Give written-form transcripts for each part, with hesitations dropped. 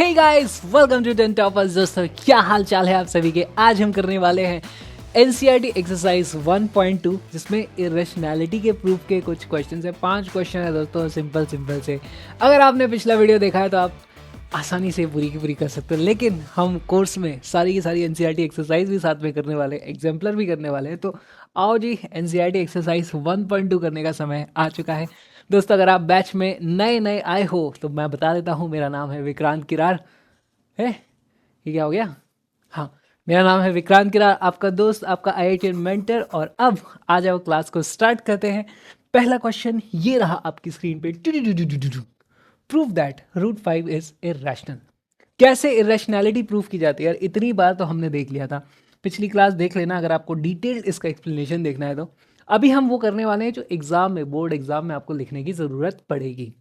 Hey guys, welcome to 10 toppers. दोस्तों, क्या हाल चाल है आप सभी के। आज हम करने वाले हैं एनसीईआरटी एक्सरसाइज 1.2 जिसमें इरेशनैलिटी के प्रूफ के कुछ क्वेश्चन है। 5 क्वेश्चन है दोस्तों, सिंपल से। अगर आपने पिछला वीडियो देखा है तो आप आसानी से पूरी की पूरी कर सकते हैं, लेकिन हम कोर्स में सारी की सारी एनसीईआरटी एक्सरसाइज भी साथ में करने वाले हैं, एग्जाम्पलर भी करने वाले हैं। तो आओ जी, एनसीईआरटी एक्सरसाइज 1.2 करने का समय आ चुका है। दोस्तों, अगर आप बैच में नए नए आए हो तो मैं बता देता हूँ, मेरा नाम है विक्रांत किरार है। ये क्या हो गया? हाँ, मेरा नाम है विक्रांत किरार, आपका दोस्त, आपका आईआईटी मेंटर। और अब आ जाओ, क्लास को स्टार्ट करते हैं। पहला क्वेश्चन ये रहा आपकी स्क्रीन पे। Prove that root 5 is irrational. कैसे इरेशनैलिटी प्रूफ की जाती है यार, इतनी बार तो हमने देख लिया था। पिछली क्लास देख लेना अगर आपको डिटेल्ड इसका एक्सप्लेनेशन देखना है तो। अभी हम वो करने वाले हैं जो एग्जाम में, बोर्ड एग्जाम में आपको लिखने की जरूरत पड़ेगी।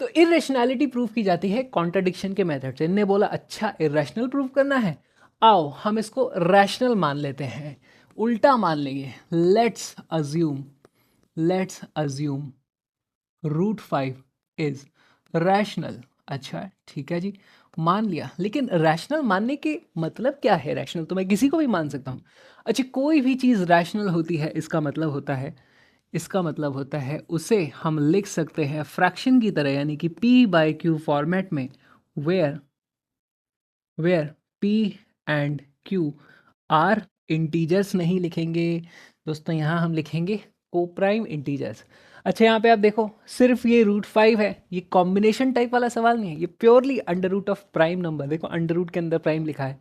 तो इरेशनैलिटी प्रूफ की जाती है कॉन्ट्रडिक्शन के मेथड से। इनने बोला अच्छा इरेशनल प्रूफ करना है, आओ हम इसको रैशनल मान लेते हैं, उल्टा मान लेंगे। Let's assume root 5 is rational. अच्छा ठीक है जी, मान लिया। लेकिन रैशनल मानने के मतलब क्या है? रैशनल तो मैं किसी को भी मान सकता हूँ। अच्छा, कोई भी चीज़ रैशनल होती है, इसका मतलब होता है उसे हम लिख सकते हैं फ्रैक्शन की तरह, यानी कि p/q फॉर्मेट में, where where p and q are integers. नहीं लिखेंगे दोस्तों, यहाँ हम लिखेंगे कोप्राइम इंटीजर्स। अच्छा, यहाँ पे आप देखो, सिर्फ ये रूट 5 है, ये कॉम्बिनेशन टाइप वाला सवाल नहीं है, ये purely under root of prime number. देखो अंडर रूट के अंदर प्राइम लिखा है,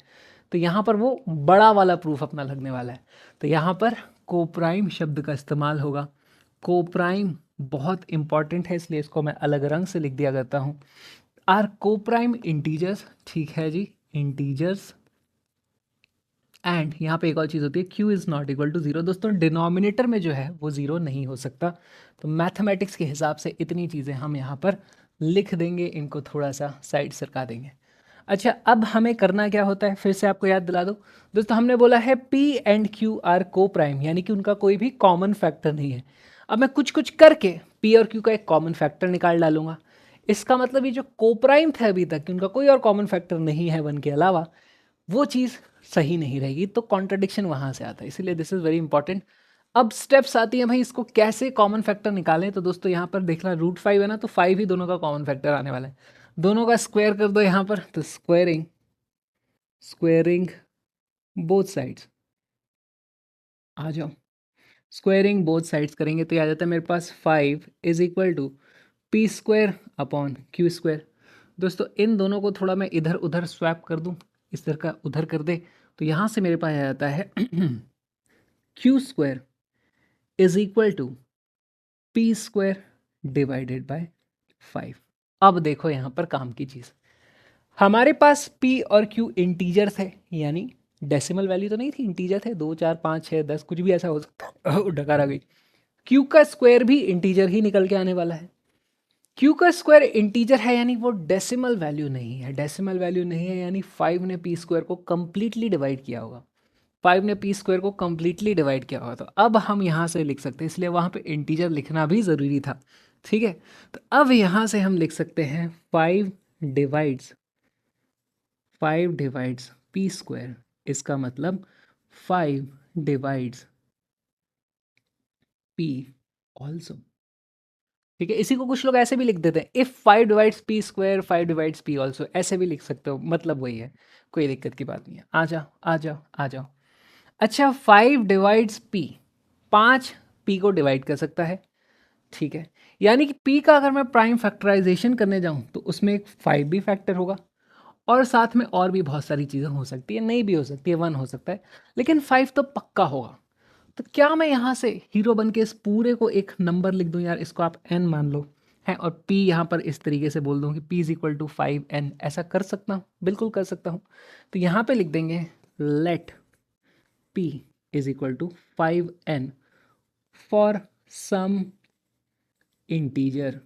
तो यहाँ पर वो बड़ा वाला प्रूफ अपना लगने वाला है। तो यहाँ पर कोप्राइम शब्द का इस्तेमाल होगा। कोप्राइम बहुत इंपॉर्टेंट है, इसलिए इसको मैं अलग रंग से लिख दिया करता हूँ। आर कोप्राइम इंटीजर्स, ठीक है जी, इंटीजर्स। एंड यहाँ पे एक और चीज़ होती है, q is not equal to 0। दोस्तों, डिनोमिनेटर में जो है वो 0 नहीं हो सकता। तो मैथमेटिक्स के हिसाब से इतनी चीज़ें हम यहाँ पर लिख देंगे, इनको थोड़ा सा साइड सरका देंगे। अच्छा, अब हमें करना क्या होता है, फिर से आपको याद दिला दो। दोस्तों, हमने बोला है p एंड q आर को प्राइम, यानी कि उनका कोई भी कॉमन फैक्टर नहीं है। अब मैं कुछ कुछ करके p और q का एक कॉमन फैक्टर निकाल डालूंगा। इसका मतलब ये जो कोप्राइम थे अभी तक, उनका कोई और कॉमन फैक्टर नहीं है वन के अलावा, वो चीज़ सही नहीं रहेगी। तो कॉन्ट्रडिक्शन वहाँ से आता है, इसीलिए दिस इज़ वेरी इंपॉर्टेंट। अब स्टेप्स आती हैं भाई, इसको कैसे कॉमन फैक्टर निकालें। तो दोस्तों, यहाँ पर देखना रूट 5 है ना, तो 5 ही दोनों का कॉमन फैक्टर आने वाला है। दोनों का स्क्वायर कर दो यहाँ पर, तो स्क्वेयरिंग बोथ साइड्स। आ जाओ, स्क्वेयरिंग बोथ साइड्स करेंगे तो ये आ जाता है मेरे पास 5 is equal to P square upon Q square. दोस्तों, इन दोनों को थोड़ा मैं इधर उधर स्वैप कर दूं, इस तरह का उधर कर दे, तो यहाँ से मेरे पास आ जाता है Q square is equal to P square divided by 5। अब देखो यहाँ पर काम की चीज़, हमारे पास p और q इंटीजर्स है, यानी डेसिमल वैल्यू तो नहीं थी, इंटीजर थे, 2 4 5 6 10 कुछ भी ऐसा हो सकता है। डकार आ गई। q का स्क्वायर भी इंटीजर ही निकल के आने वाला है। q का स्क्वायर इंटीजर है, यानी वो डेसिमल वैल्यू नहीं है। डेसिमल वैल्यू नहीं है यानी 5 ने p स्क्वायर को कंप्लीटली डिवाइड किया होगा। 5 ने p स्क्वायर को कंप्लीटली डिवाइड किया होगा। तो अब हम यहाँ से लिख सकते हैं, इसलिए वहाँ पे इंटीजर लिखना भी ज़रूरी था। ठीक है, तो अब यहाँ से हम लिख सकते हैं 5 डिवाइड्स पी स्क्वायर, इसका मतलब 5 डिवाइड्स पी ऑल्सो। ठीक है, इसी को कुछ लोग ऐसे भी लिख देते हैं, if 5 divides P square 5 divides P also, ऐसे भी लिख सकते हो, मतलब वही है, कोई दिक्कत की बात नहीं है। आ जाओ आ जाओ आ जाओ। अच्छा, 5 डिवाइड्स पी, 5 पी को डिवाइड कर सकता है। ठीक है, यानी कि पी का अगर मैं प्राइम फैक्टराइजेशन करने जाऊं तो उसमें एक 5 भी फैक्टर होगा, और साथ में और भी बहुत सारी चीज़ें हो सकती है, नहीं भी हो सकती है, 1 हो सकता है, लेकिन 5 तो पक्का होगा। तो क्या मैं यहाँ से हीरो बन के इस पूरे को एक नंबर लिख दूँ यार, इसको आप n मान लो है, और p यहाँ पर इस तरीके से बोल दूँ कि p is equal to 5n, ऐसा कर सकता हूँ, बिल्कुल कर सकता हूँ। तो यहाँ पे लिख देंगे let p is equal to 5n for some integer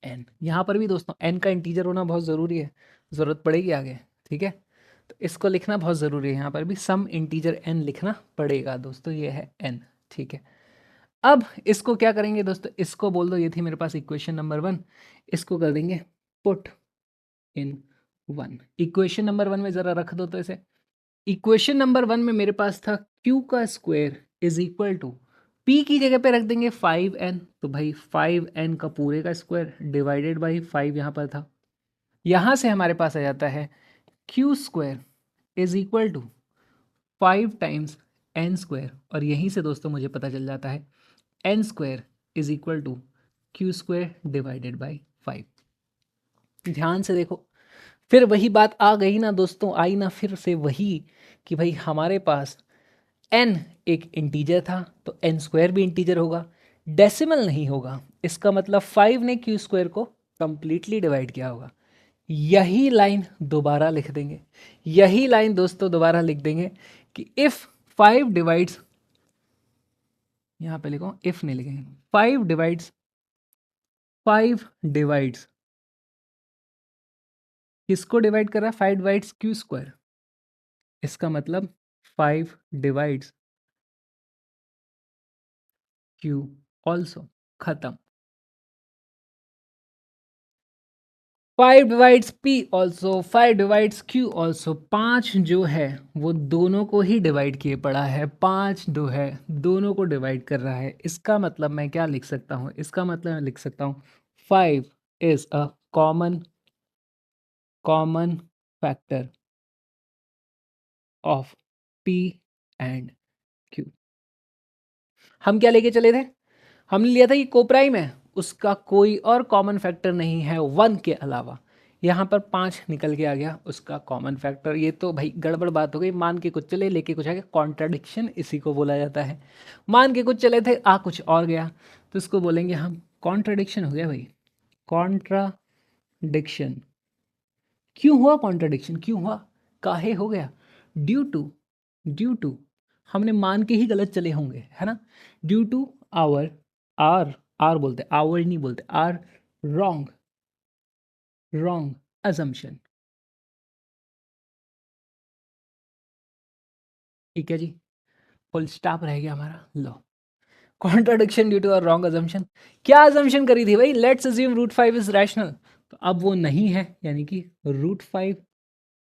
n। यहाँ पर भी दोस्तों n का इंटीजर होना बहुत ज़रूरी है, ज़रूरत पड़ेगी आगे। ठीक है, तो इसको लिखना बहुत ज़रूरी है, यहाँ पर भी सम इंटीजर n लिखना पड़ेगा दोस्तों, ये है n। ठीक है, अब इसको क्या करेंगे दोस्तों, इसको बोल दो, ये थी मेरे पास इक्वेशन नंबर 1, इसको कर देंगे पुट इन 1। इक्वेशन नंबर 1 में ज़रा रख दो तो इसे। इक्वेशन नंबर 1 में मेरे पास था q का square is equal to p की जगह पे रख देंगे 5n, तो भाई 5n का पूरे का स्क्वायर डिवाइडेड बाई 5 यहाँ पर था। यहाँ से हमारे पास आ जाता है q square is equal to 5 times n square, और यहीं से दोस्तों मुझे पता चल जाता है n square is equal to q square divided by 5। ध्यान से देखो, फिर वही बात आ गई ना दोस्तों, आई ना फिर से वही कि भाई हमारे पास n एक इंटीजर था तो n स्क्वायर भी इंटीजर होगा, डेसिमल नहीं होगा। इसका मतलब 5 ने q स्क्वायर को कंप्लीटली डिवाइड किया होगा। यही लाइन दोबारा लिख देंगे, यही लाइन दोस्तों दोबारा लिख देंगे कि इफ़ 5 डिवाइड्स, यहाँ पे लिखो इफ़ नहीं लिखेंगे, 5 डिवाइड्स किसको डिवाइड कर रहा है? 5 डिवाइड्स q स्क्वायर। इसका मतलब 5 डिवाइड्स q ऑल्सो, खत्म। 5 divides p also, 5 divides q also. 5 जो है वो दोनों को ही डिवाइड किए पड़ा है, 5 जो है दोनों को डिवाइड कर रहा है। इसका मतलब मैं क्या लिख सकता हूँ? इसका मतलब मैं लिख सकता हूँ 5 is a common factor of p and q। हम क्या लेके चले थे? हमने लिया था ये कोप्राइम है, उसका कोई और कॉमन फैक्टर नहीं है 1 के अलावा। यहाँ पर 5 निकल के आ गया उसका कॉमन फैक्टर। ये तो भाई गड़बड़ बात हो गई, मान के कुछ चले लेके कुछ आ गया, कॉन्ट्राडिक्शन इसी को बोला जाता है। मान के कुछ चले थे आ कुछ और गया, तो इसको बोलेंगे हम कॉन्ट्राडिक्शन हो गया भाई, कॉन्ट्राडिक्शन। क्यों हुआ कॉन्ट्राडिक्शन? क्यों हुआ? काहे हो गया? ड्यू टू हमने मान के ही गलत चले होंगे, है ना। Due to our, our our बोलते, आवर नहीं बोलते, आर रॉन्ग अजम्पशन। ठीक है जी, फुल स्टॉप रह गया हमारा। लो, contradiction due to our wrong assumption. क्या अजम्पशन करी थी भाई? Let's assume root 5 is rational, तो अब वो नहीं है, यानी कि रूट 5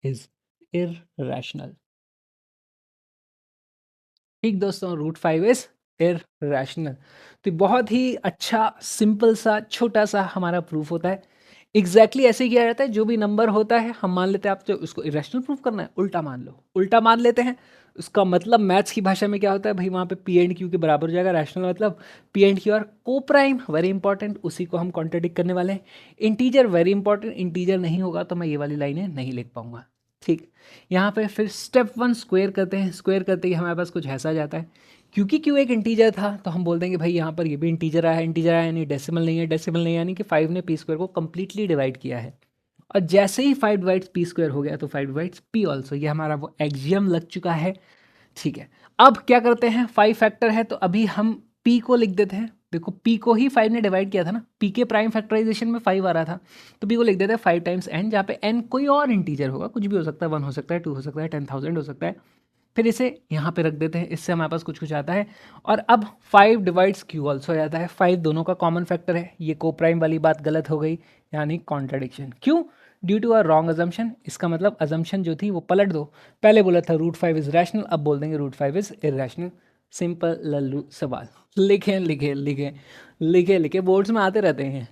इज इररेशनल। ठीक दोस्तों, रूट 5 इज इररेशनल। तो बहुत ही अच्छा सिंपल सा छोटा सा हमारा प्रूफ होता है। एग्जैक्टली ऐसे ही किया जाता है, जो भी नंबर होता है हम मान लेते हैं, आप जो उसको इरेशनल प्रूफ करना है उल्टा मान लो, उल्टा मान लेते हैं। उसका मतलब मैथ्स की भाषा में क्या होता है भाई, वहाँ पे पी एंड क्यू के बराबर हो जाएगा। रैशनल मतलब पी एंड क्यू और को प्राइम, वेरी इंपॉर्टेंट, उसी को हम कॉन्ट्रडिक्ट करने वाले हैं। इंटीजर वेरी इंपॉर्टेंट, इंटीजर नहीं होगा तो मैं ये वाली लाइनें नहीं लिख पाऊंगा। ठीक, यहाँ पे फिर स्टेप 1 स्क्वायर करते हैं। स्क्वायर करते ही हमारे पास कुछ ऐसा जाता है, क्योंकि क्यू एक इंटीजर था तो हम बोल देंगे भाई यहाँ पर ये भी इंटीजर आया है, इंटीजर आया यानी डेसिमल नहीं है, डेसिमल नहीं यानी कि 5 ने पी स्क्वायर को कंप्लीटली डिवाइड किया है। और जैसे ही 5 डिवाइड्स पी स्क्वायर हो गया तो 5 डिवाइड्स पी ऑल्सो, ये हमारा वो एक्सियम लग चुका है। ठीक है, अब क्या करते हैं, 5 फैक्टर है तो अभी हम p को लिख देते हैं। देखो p को ही 5 ने डिवाइड किया था ना, p के प्राइम फैक्टराइजेशन में 5 आ रहा था, तो p को लिख देते हैं 5 टाइम्स n, जहाँ पे n कोई और इंटीजर होगा, कुछ भी हो सकता है, 1 हो सकता है, 2 हो सकता है, 10,000 हो सकता है। फिर इसे यहाँ पे रख देते हैं, इससे हमारे पास कुछ कुछ आता है। और अब 5 डिवाइड्स q ऑल्सो आता है। 5 दोनों का कॉमन फैक्टर है, ये को प्राइम वाली बात गलत हो गई, यानी कॉन्ट्राडिक्शन। क्यों? Due to a wrong assumption. इसका मतलब अजम्पशन जो थी वो पलट दो, पहले बोला था रूट 5 इज रैशनल, अब बोल देंगे रूट 5 इज इररेशनल। सिंपल लल्लू सवाल। लिखें लिखें लिखें लिखें लिखें, बोर्ड्स में आते रहते हैं।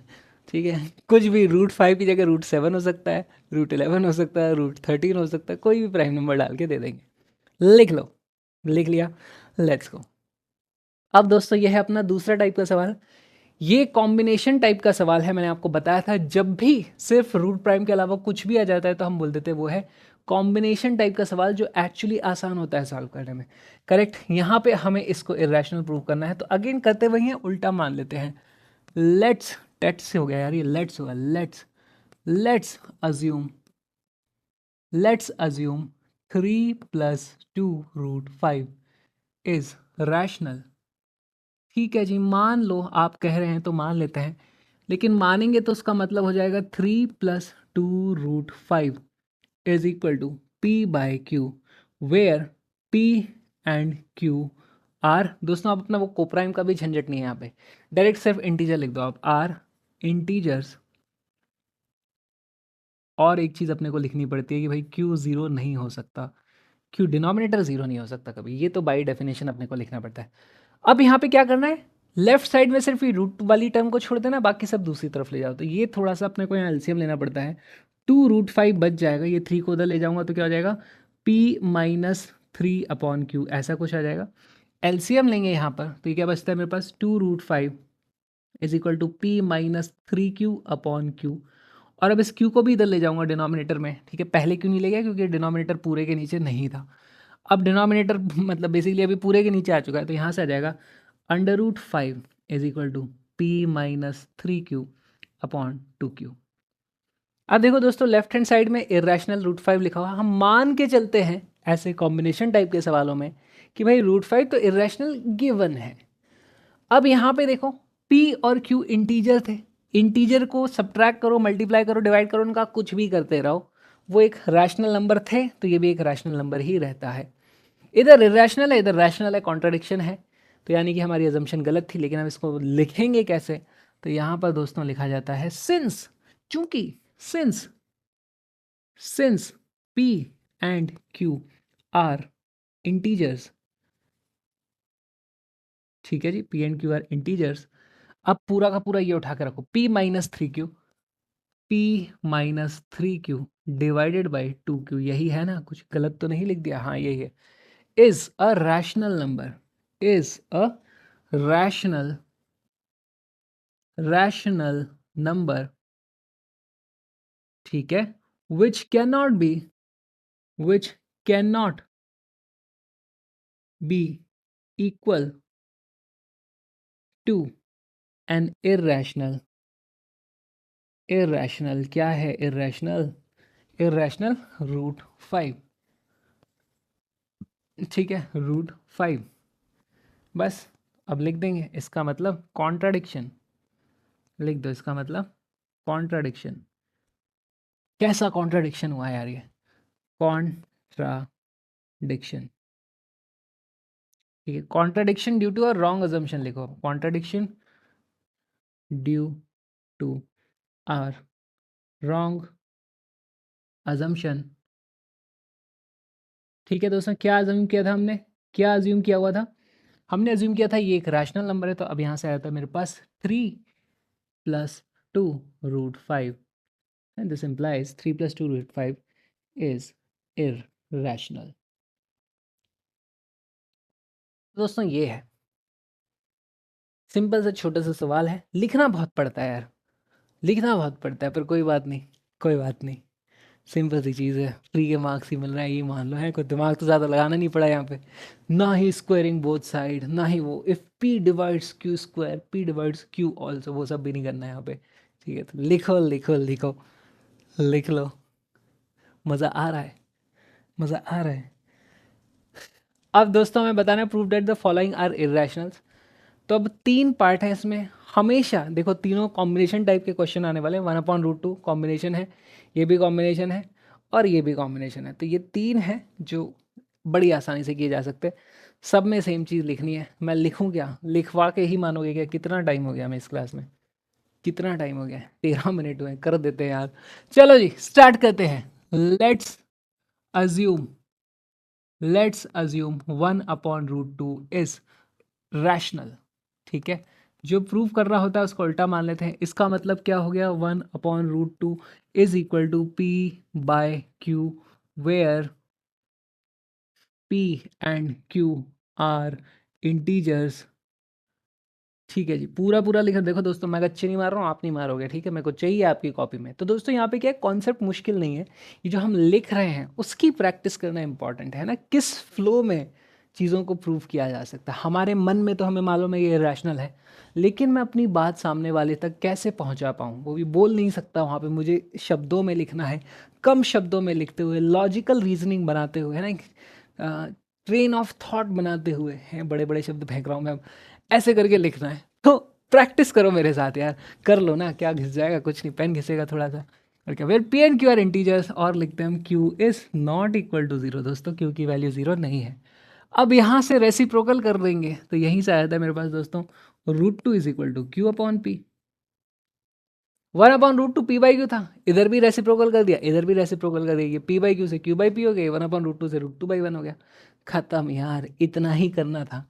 ठीक है, कुछ भी, रूट 5 की जगह रूट 7 हो सकता है, रूट 11 हो सकता है, रूट 13 हो सकता है, कोई भी प्राइम नंबर डाल के दे देंगे। लिख लो, लिख लिया, लेट्स गो। अब दोस्तों ये है अपना दूसरा टाइप का सवाल। ये कॉम्बिनेशन टाइप का सवाल है। मैंने आपको बताया था जब भी सिर्फ रूट प्राइम के अलावा कुछ भी आ जाता है तो हम बोल देते हैं वो है कॉम्बिनेशन टाइप का सवाल, जो एक्चुअली आसान होता है सॉल्व करने में। करेक्ट, यहाँ पे हमें इसको इरेशनल प्रूव करना है, तो अगेन करते वही हैं, उल्टा मान लेते हैं। लेट्स, टेट से हो गया यार, ये लेट्स होगा, let's assume, let's assume 3 + 2 root 5 is rational. ठीक है जी, मान लो, आप कह रहे हैं तो मान लेते हैं, लेकिन मानेंगे तो उसका मतलब हो जाएगा 3 + 2 root 5 is equal to p by q, where p and q are. दोस्तों आप अपना वो कोप्राइम का भी झंझट नहीं है यहाँ पे, डायरेक्ट सिर्फ इंटीजर लिख दो आप, आर इंटीजर्स और एक चीज़ अपने को लिखनी पड़ती है कि भाई क्यू ज़ीरो नहीं हो सकता, क्यू डिनोमिनेटर ज़ीरो नहीं हो सकता कभी, ये तो बाई डेफिनेशन अपने को लिखना पड़ता है। अब यहाँ पे क्या करना है, लेफ्ट साइड में सिर्फ ये रूट वाली टर्म को छोड़ देना, बाकी सब दूसरी तरफ ले जाओ। तो ये थोड़ा सा अपने को यहाँ एलसीएम लेना पड़ता है। 2√5 बच जाएगा, ये 3 को उधर ले जाऊंगा तो क्या हो जाएगा, p-3/q ऐसा कुछ आ जाएगा। एलसीएम लेंगे यहाँ पर तो ये क्या बचता है मेरे पास, 2√5 इज इक्वल टू p-3q/q। और अब इस q को भी इधर ले जाऊंगा डिनोमिनेटर में, ठीक है। पहले क्यों नहीं ले गया, क्योंकि डिनोमिनेटर पूरे के नीचे नहीं था। अब डिनोमिनेटर मतलब बेसिकली अभी पूरे के नीचे आ चुका है, तो यहाँ से आ जाएगा √5 इज इक्वल टू p-3q/2q। अब देखो दोस्तों, लेफ्ट हैंड साइड में इरेशनल √5 लिखा हुआ, हम मान के चलते हैं ऐसे कॉम्बिनेशन टाइप के सवालों में कि भाई √5 तो इरेशनल गिवन है। अब यहाँ पे देखो p और q इंटीजर थे, इंटीजर को सब्ट्रैक्ट करो, मल्टीप्लाई करो, डिवाइड करो, उनका कुछ भी करते रहो, वो एक रैशनल नंबर थे, तो ये भी एक रैशनल नंबर ही रहता है। इधर इरेशनल है, इधर रैशनल है, कॉन्ट्राडिक्शन है, तो यानी कि हमारी अजम्पशन गलत थी। लेकिन हम इसको लिखेंगे कैसे, तो यहाँ पर दोस्तों लिखा जाता है सिंस, चूंकि since since p and q are integers, ठीक है जी, p and q are integers. अब पूरा का पूरा ये उठा के रखो, p-3q p-3q divided by 2q, यही है ना, कुछ गलत तो नहीं लिख दिया, हाँ यही है। Is a rational number, is a rational number, ठीक है, which can not be equal to an irrational क्या है, इर्रेशनल √5, ठीक है, √5। बस अब लिख देंगे इसका मतलब कॉन्ट्राडिक्शन, लिख दो इसका मतलब कॉन्ट्राडिक्शन। कैसा कॉन्ट्राडिक्शन हुआ यार ये, कॉन्ट्राडिक्शन, ठीक है। Contradiction due to a wrong assumption लिखो, contradiction due to our wrong assumption, ठीक है दोस्तों। क्या अज्यूम किया था हमने, क्या अज्यूम किया हुआ था, हमने अज्यूम किया था ये एक रैशनल नंबर है, तो अब यहाँ से आया था मेरे पास 3 + 2√5 and this implies 3 + 2√5 is irrational. दोस्तों ये है सिंपल सा छोटा सा सवाल है, लिखना बहुत पड़ता है यार, लिखना बहुत पड़ता है, पर कोई बात नहीं, कोई बात नहीं, सिंपल सी चीज़ है, फ्री के मार्क्स ही मिल रहा है, ये मान लो है, कोई दिमाग तो ज़्यादा लगाना नहीं पड़ा यहाँ पे, ना ही स्क्वायरिंग बोथ साइड, ना ही वो if p divides q square p divides q also, वो सब भी नहीं करना है यहाँ पे, ठीक है। तो लिखो लिखो लिखो, लिख लो, मज़ा आ रहा है, मज़ा आ रहा है। अब दोस्तों हमें बताना है prove that the following are irrationals. तो अब 3 पार्ट है इसमें, हमेशा देखो तीनों कॉम्बिनेशन टाइप के क्वेश्चन आने वाले हैं, 1/√2 कॉम्बिनेशन है, ये भी कॉम्बिनेशन है और ये भी कॉम्बिनेशन है, तो ये 3 है जो बड़ी आसानी से किए जा सकते हैं। सब में सेम चीज़ लिखनी है, मैं लिखूं क्या, लिखवा के ही मानोगे क्या। कितना टाइम हो गया मैं इस क्लास में, कितना टाइम हो गया, 13 मिनट हुए, कर देते हैं यार। चलो जी स्टार्ट करते हैं। Let's assume let's assume 1/√2 is rational, ठीक है। जो प्रूव कर रहा होता है उसको उल्टा मान लेते हैं, इसका मतलब क्या हो गया, 1/√2 is equal to p/q where p and q are integers, ठीक है जी। पूरा पूरा लिखा, देखो दोस्तों मैं अच्छे नहीं मार रहा हूँ, आप नहीं मारोगे, ठीक है, मेरे को चाहिए आपकी कॉपी में। तो दोस्तों यहाँ पे क्या है, कॉन्सेप्ट मुश्किल नहीं है, ये जो हम लिख रहे हैं उसकी प्रैक्टिस करना इंपॉर्टेंट है ना, किस फ्लो में चीज़ों को प्रूव किया जा सकता है। हमारे मन में तो हमें मालूम है ये रैशनल है, लेकिन मैं अपनी बात सामने वाले तक कैसे पहुँचा पाऊँ, वो भी बोल नहीं सकता, वहाँ पर मुझे शब्दों में लिखना है, कम शब्दों में लिखते हुए, लॉजिकल रीजनिंग बनाते हुए, है ना, ट्रेन ऑफ थॉट बनाते हुए, हैं बड़े बड़े शब्द फेंक रहा हूँ मैं, ऐसे करके लिखना है। तो प्रैक्टिस करो मेरे साथ यार, कर लो ना, क्या घिस जाएगा, कुछ नहीं, पेन घिसेगा थोड़ा सा, और क्या, फिर p and q are integers, और लिखते हैं हम q is not equal to 0, दोस्तों q की वैल्यू 0 नहीं है। अब यहाँ से रेसिप्रोकल कर देंगे, तो यहीं से आया था मेरे पास दोस्तों, √2 is equal to q/p, 1/√2 p by q था, इधर भी रेसिप्रोकल कर दिया, इधर भी रेसिप्रोकल कर दिया, ये पी बाई क्यू से क्यू बाई पी हो गया, 1/√2 से √2/1 हो गया। खत्म यार, इतना ही करना था।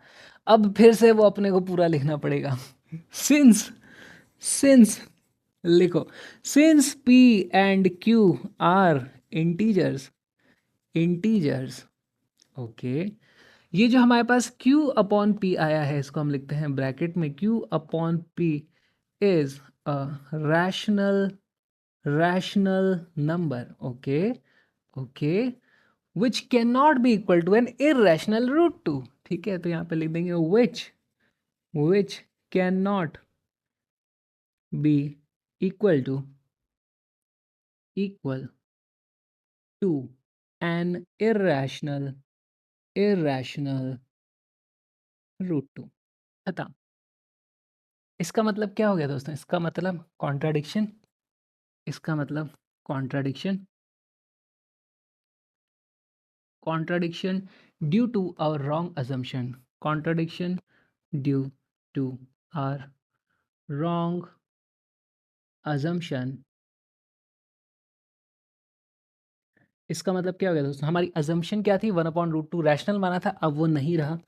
अब फिर से वो अपने को पूरा लिखना पड़ेगा। सिंस सिंस लिखो, since P and q are integers, integers okay, ये जो हमारे पास q अपॉन p आया है, इसको हम लिखते हैं ब्रैकेट में, q upon p is a rational number, okay okay, which can not be equal to an irrational root two. ठीक है, तो यहाँ पे लिख देंगे which can not be equal to an irrational root two. खत्म। इसका मतलब क्या हो गया दोस्तों? इसका मतलब कॉन्ट्राडिक्शन, इसका मतलब contradiction, contradiction due to our wrong assumption, contradiction due to our wrong assumption। इसका मतलब क्या हो गया दोस्तों? हमारी assumption क्या थी? 1/√2 रैशनल माना था, अब वो नहीं रहा,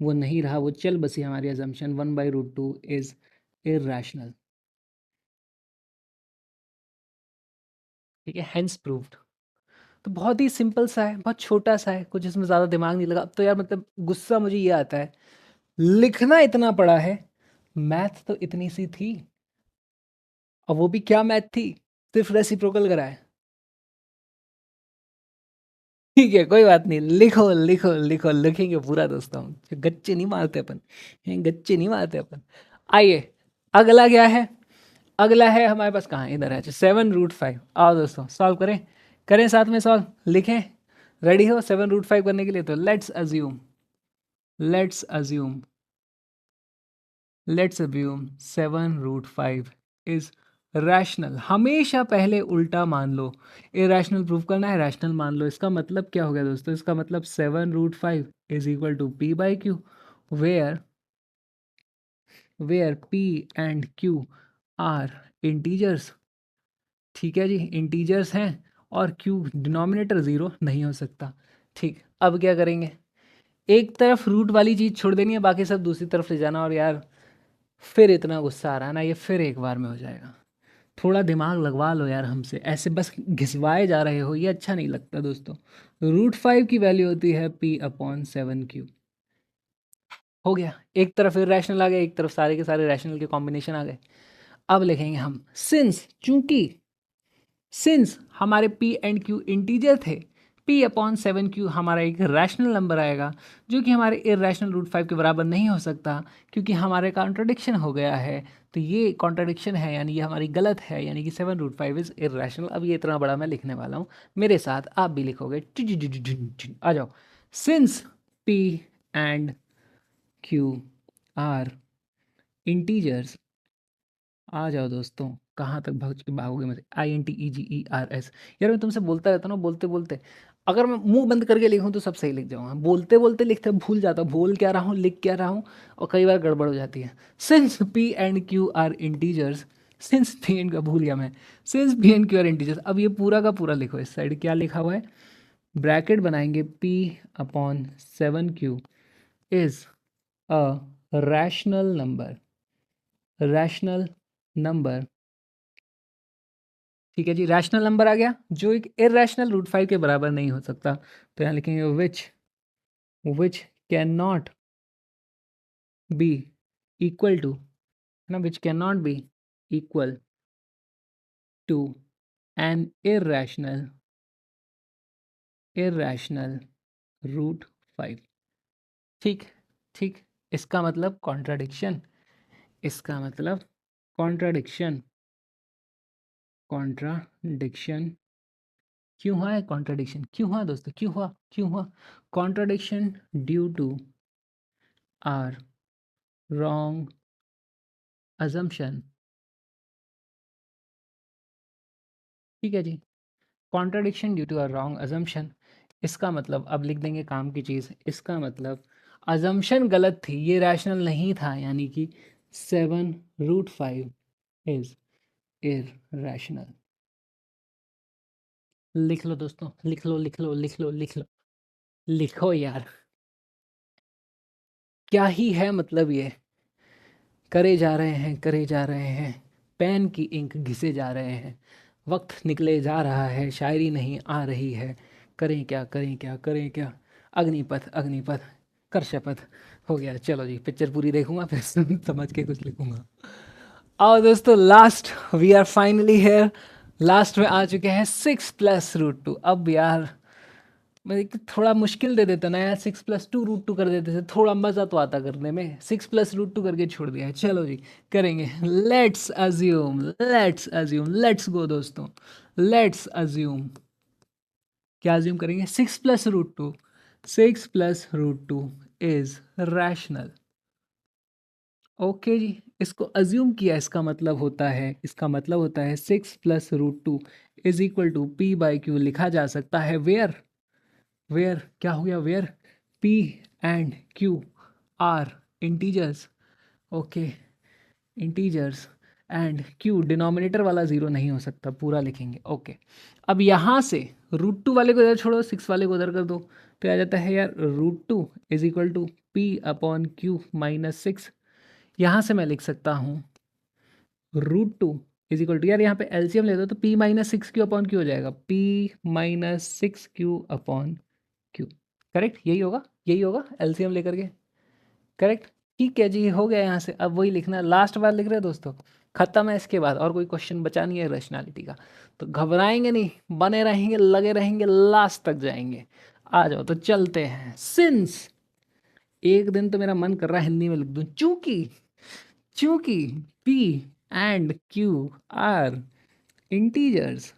वो नहीं रहा, वो चल बसी हमारी assumption 1/√2 इज irrational। ठीक है, हेंस प्रूव्ड। तो बहुत ही सिंपल सा है, बहुत छोटा सा है, कुछ इसमें ज़्यादा दिमाग नहीं लगा। अब तो यार मतलब गुस्सा मुझे ये आता है, लिखना इतना पड़ा है, मैथ तो इतनी सी थी, और वो भी क्या मैथ थी, सिर्फ रेसिप्रोकल करा है। ठीक है, कोई बात नहीं, लिखो लिखो लिखो, लिखेंगे पूरा दोस्तों, गच्चे नहीं मारते अपन, गच्चे नहीं मारते अपन। आइए, अगला क्या है? अगला है हमारे पास, कहाँ, इधर है, 7√5। आओ दोस्तों सॉल्व करें, करें साथ में सॉल्व, लिखें। रेडी हो 7√5 करने के लिए? तो let's assume let's assume 7√5 is rational. हमेशा पहले उल्टा मान लो, इरेशनल प्रूफ करना है, रैशनल मान लो। इसका मतलब क्या हो गया दोस्तों? इसका मतलब 7√5 is equal to p by q, where p and q are integers. ठीक है जी, इंटीजर्स हैं, और q डिनोमिनेटर ज़ीरो नहीं हो सकता। ठीक, अब क्या करेंगे? एक तरफ रूट वाली चीज़ छोड़ देनी है, बाकी सब दूसरी तरफ ले जाना। और यार फिर इतना गुस्सा आ रहा है ना, ये फिर एक बार में हो जाएगा। थोड़ा दिमाग लगवा लो यार हमसे, ऐसे बस घिसवाए जा रहे हो, ये अच्छा नहीं लगता दोस्तों। √5 की वैल्यू होती है p/7q। हो गया, एक तरफ इरेशनल आ गए, एक तरफ सारे के सारे रैशनल के कॉम्बिनेशन आ गए। अब लिखेंगे हम, सिंस हमारे p एंड q इंटीजर थे, p/7q हमारा एक रैशनल नंबर आएगा, जो कि हमारे इरेशनल √5 के बराबर नहीं हो सकता, क्योंकि हमारे कॉन्ट्रडिक्शन हो गया है। तो ये कॉन्ट्रडिक्शन है, यानी ये हमारी गलत है, यानी कि 7√5 इज इरेशनल। अब ये इतना बड़ा मैं लिखने वाला हूँ, मेरे साथ आप भी लिखोगे। आ जाओ, since p and q are integers. आ जाओ दोस्तों, कहाँ तक भागोगे मुझे? INTEGERS। यार मैं तुमसे बोलता रहता हूँ ना, बोलते बोलते अगर मैं मुंह बंद करके लिखूँ तो सब सही लिख जाऊँगा, बोलते बोलते लिखते भूल जाता हूँ, बोल क्या रहा हूँ, लिख क्या रहा हूँ, और कई बार गड़बड़ हो जाती है। Since p and q are integers, since p and का भूल गया मैं, since p and q are integers. अब ये पूरा का पूरा लिखो, इस साइड क्या लिखा हुआ है, ब्रैकेट बनाएंगे, p/7q is a rational number, rational number. ठीक है जी, रैशनल नंबर आ गया, जो एक इरेशनल √5 के बराबर नहीं हो सकता। तो यहाँ लिखेंगे which can not be equal to, है ना, which can not be equal to an irrational √5। ठीक, ठीक, इसका मतलब कॉन्ट्राडिक्शन, इसका मतलब कॉन्ट्राडिक्शन, कॉन्ट्राडिक्शन क्यों हुआ है? कॉन्ट्राडिक्शन क्यों हुआ दोस्तों? क्यों हुआ contradiction? Due to our wrong assumption। ठीक है जी, contradiction due to a wrong assumption। इसका मतलब, अब लिख देंगे काम की चीज़, इसका मतलब assumption गलत थी, ये रैशनल नहीं था, यानी कि 7√5 इज इररेशनल। लिख लो दोस्तों, लिख लो लिख लो लिख लो लिख लो, लिखो यार। क्या ही है मतलब ये, करे जा रहे हैं करे जा रहे हैं, पेन की इंक घिसे जा रहे हैं, वक्त निकले जा रहा है, शायरी नहीं आ रही है, करें क्या करें क्या करें क्या, अग्निपथ अग्निपथ कर शपथ। हो गया, चलो जी, पिक्चर पूरी देखूंगा फिर समझ के कुछ लिखूंगा। आओ दोस्तों, last, we are finally here, last में आ चुके हैं 6+√2। अब यार मैं थोड़ा मुश्किल दे देता ना यार, 6+2√2 कर देते थे, थोड़ा मज़ा तो आता करने में, 6+√2 करके छोड़ दिया है। चलो जी, करेंगे। लेट्स अज्यूम लेट्स गो दोस्तों, लेट्स अज्यूम, क्या अज्यूम करेंगे? 6+√2, 6+√2 इज रैशनल। ओके जी, इसको अज्यूम किया, इसका मतलब होता है, इसका मतलब होता है 6+√2 इज इक्वल टू P/Q लिखा जा सकता है वेयर, वेयर क्या हो गया, where P and Q are integers. Okay, integers and Q denominator वाला ज़ीरो नहीं हो सकता, पूरा लिखेंगे। ओके, अब यहाँ से √2 वाले को इधर छोड़ो, 6 वाले को उधर कर दो, तो आ जाता है यार √2 इज इक्वल टू P/Q-6। यहाँ से मैं लिख सकता हूँ √2 इज इक्वल टू, यार यहाँ पे एलसीएम ले दो तो P-6Q/Q हो जाएगा, P-6Q/Q। करेक्ट, यही होगा, यही होगा एलसीएम लेकर के, करेक्ट। ठीक है जी, हो गया यहाँ से। अब वही लिखना है, लास्ट बार लिख रहे हैं दोस्तों, खत्म है, इसके बाद और कोई क्वेश्चन बचा नहीं है रैशनैलिटी का, तो घबराएंगे नहीं, बने रहेंगे, लगे रहेंगे, लास्ट तक जाएंगे। आ जाओ तो चलते हैं। सिंस, एक दिन तो मेरा मन कर रहा है हिंदी में लिख दूं, चूंकि, चूंकि P and Q are integers,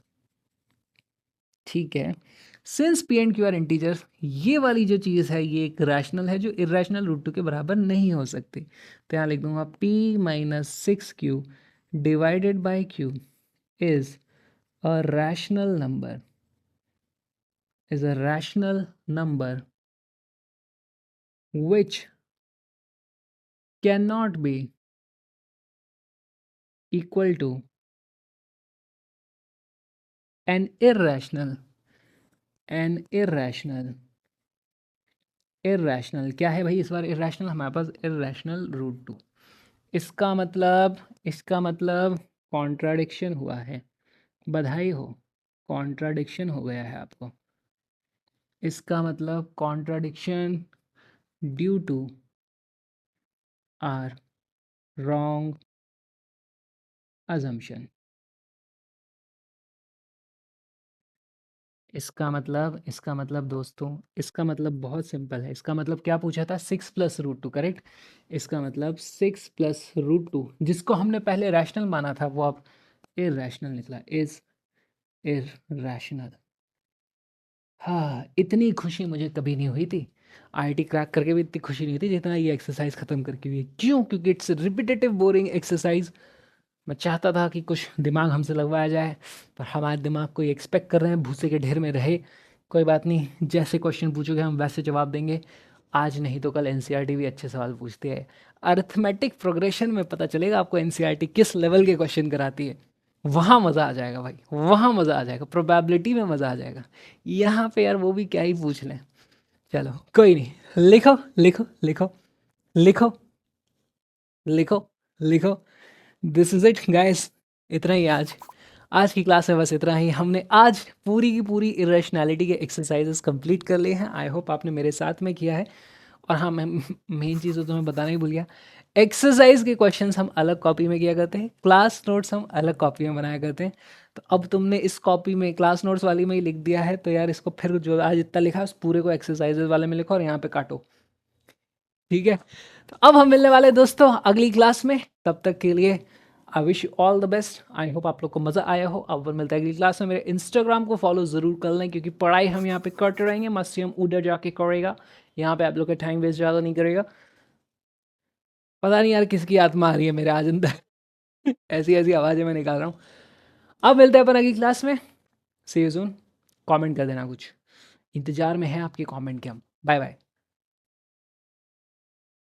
ठीक है, since P and Q are integers, ये वाली जो चीज़ है ये एक रैशनल है जो इरेशनल √2 के बराबर नहीं हो सकती, तो यहाँ लिख दूंगा P-6Q divided by Q is a rational number, is a rational number which cannot be equal to an irrational, an irrational, irrational क्या है भाई इस बार? इरेशनल हमारे पास इरेशनल √2। इसका मतलब, इसका मतलब कॉन्ट्राडिक्शन हुआ है, बधाई हो, कॉन्ट्राडिक्शन हो गया है आपको। इसका मतलब contradiction due to our wrong assumption. इसका मतलब दोस्तों, इसका मतलब बहुत सिंपल है। इसका मतलब क्या पूछा था? 6+√2, करेक्ट। इसका मतलब 6+√2 जिसको हमने पहले रैशनल माना था वो अब इरेशनल निकला, इज इरेशनल। हाँ, इतनी खुशी मुझे कभी नहीं हुई थी, आईआईटी क्रैक करके भी इतनी खुशी नहीं हुई थी जितना ये एक्सरसाइज ख़त्म करके हुई है। क्यों? क्योंकि इट्स रिपीटेटिव बोरिंग एक्सरसाइज। मैं चाहता था कि कुछ दिमाग हमसे लगवाया जाए, पर हमारे दिमाग को ये एक्सपेक्ट कर रहे हैं भूसे के ढेर में रहे। कोई बात नहीं, जैसे क्वेश्चन पूछोगे हम वैसे जवाब देंगे। आज नहीं तो कल एनसीईआरटी भी अच्छे सवाल पूछती है। अरिथमेटिक प्रोग्रेशन में पता चलेगा आपको एनसीईआरटी किस लेवल के क्वेश्चन कराती है। वहाँ मज़ा आ जाएगा भाई, वहाँ मज़ा आ जाएगा, प्रोबेबिलिटी में मज़ा आ जाएगा। यहाँ पे यार वो भी क्या ही पूछ लें। चलो कोई नहीं, लिखो लिखो लिखो लिखो लिखो लिखो। दिस इज़ इट गाइस, इतना ही आज, आज की क्लास में बस इतना ही। हमने आज पूरी की पूरी इरेशनैलिटी के एक्सरसाइजेस कंप्लीट कर लिए हैं। आई होप आपने मेरे साथ में किया है। और हाँ, मैं मेन चीज़ तो तुम्हें बताना ही भूल गया, एक्सरसाइज के क्वेश्चंस हम अलग कॉपी में किया करते हैं, क्लास नोट्स हम अलग कॉपी में बनाया करते हैं। तो अब तुमने इस कॉपी में क्लास नोट्स वाली में ही लिख दिया है, तो यार इसको फिर जो आज इतना लिखा उस पूरे को एक्सरसाइजेज वाले में लिखो और यहाँ पे काटो, ठीक है। तो अब हम मिलने वाले हैं दोस्तों अगली क्लास में, तब तक के लिए I wish you all the best. I hope आप लोग को मज़ा आया हो। अब मिलता है अगली क्लास में। मेरे इंस्टाग्राम को फॉलो ज़रूर कर लें, क्योंकि पढ़ाई हम यहाँ पे करते रहेंगे, मस्ती हम उधर जाके करेगा, यहाँ पे आप लोग का टाइम वेस्ट ज़्यादा नहीं करेगा। पता नहीं यार किसकी आत्मा आ रही है मेरे आज अंदर ऐसी ऐसी आवाज़ें मैं निकाल रहा हूँ। अब मिलते हैं अपन अगली क्लास में। सी यू सून। कमेंट कर देना कुछ, इंतज़ार में है आपके कमेंट के हम। Bye bye.